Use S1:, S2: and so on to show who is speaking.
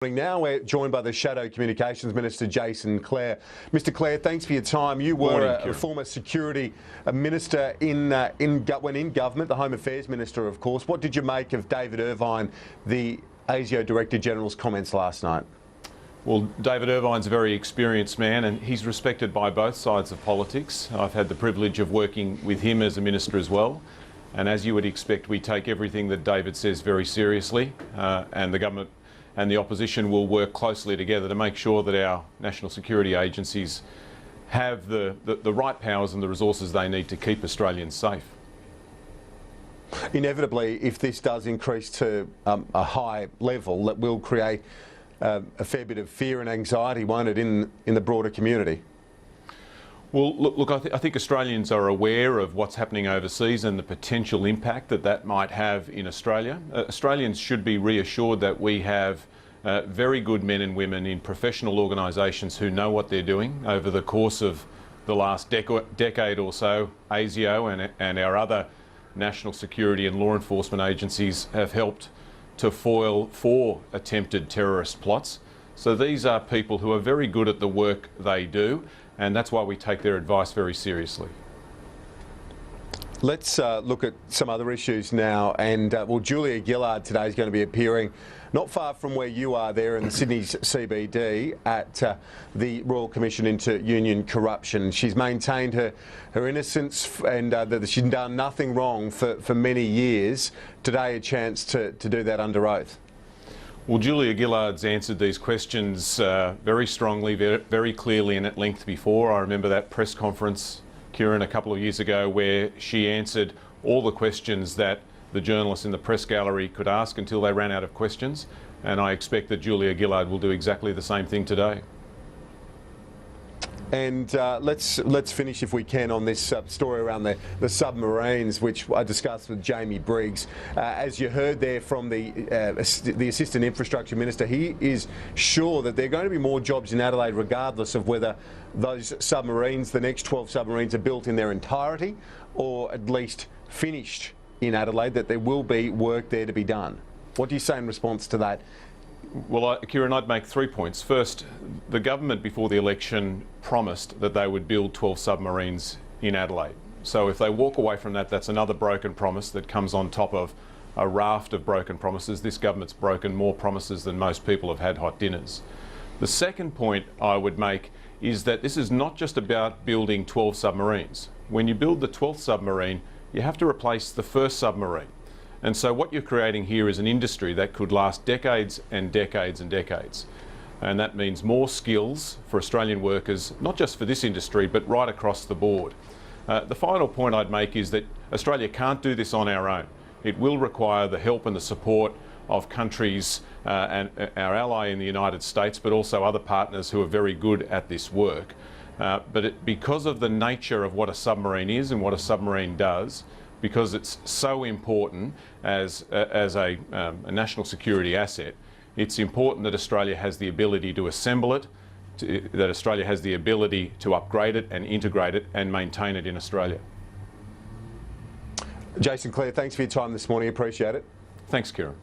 S1: Now we're joined by the Shadow Communications Minister, Jason Clare. Mr Clare, thanks for your time. You were a former security minister when in government, the Home Affairs Minister, of course. What did you make of David Irvine, the ASIO Director General's comments last night?
S2: Well, David Irvine's a very experienced man and he's respected by both sides of politics. I've had the privilege of working with him as a minister as well. And as you would expect, we take everything that David says very seriously, and the government and the opposition will work closely together to make sure that our national security agencies have the right powers and the resources they need to keep Australians safe.
S1: Inevitably, if this does increase to a high level, that will create a fair bit of fear and anxiety, won't it, in the broader community?
S2: Well, look, I think Australians are aware of what's happening overseas and the potential impact that might have in Australia. Australians should be reassured that we have very good men and women in professional organisations who know what they're doing. Over the course of the last decade or so, ASIO and our other national security and law enforcement agencies have helped to foil 4 attempted terrorist plots. So these are people who are very good at the work they do, and that's why we take their advice very seriously.
S1: Let's look at some other issues now. And well, Julia Gillard today is going to be appearing not far from where you are there in Sydney's CBD at the Royal Commission into Union Corruption. She's maintained her innocence and that she's done nothing wrong for many years. Today a chance to do that under oath.
S2: Well, Julia Gillard's answered these questions very strongly, very clearly and at length before. I remember that press conference, Kieran, a couple of years ago where she answered all the questions that the journalists in the press gallery could ask until they ran out of questions. And I expect that Julia Gillard will do exactly the same thing today.
S1: And let's finish, if we can, on this story around the submarines, which I discussed with Jamie Briggs. As you heard there from the Assistant Infrastructure Minister, he is sure that there are going to be more jobs in Adelaide regardless of whether those submarines, the next 12 submarines, are built in their entirety or at least finished in Adelaide, that there will be work there to be done. What do you say in response to that?
S2: Well, Kieran, I'd make 3 points. First, the government before the election promised that they would build 12 submarines in Adelaide. So if they walk away from that, that's another broken promise that comes on top of a raft of broken promises. This government's broken more promises than most people have had hot dinners. The second point I would make is that this is not just about building 12 submarines. When you build the 12th submarine, you have to replace the first submarine. And so what you're creating here is an industry that could last decades and decades and decades. And that means more skills for Australian workers, not just for this industry, but right across the board. The final point I'd make is that Australia can't do this on our own. It will require the help and the support of countries and our ally in the United States, but also other partners who are very good at this work. Because of the nature of what a submarine is and what a submarine does, because it's so important as a national security asset, it's important that Australia has the ability to assemble it, that Australia has the ability to upgrade it and integrate it and maintain it in Australia.
S1: Jason Clare, thanks for your time this morning. Appreciate it.
S2: Thanks, Kieran.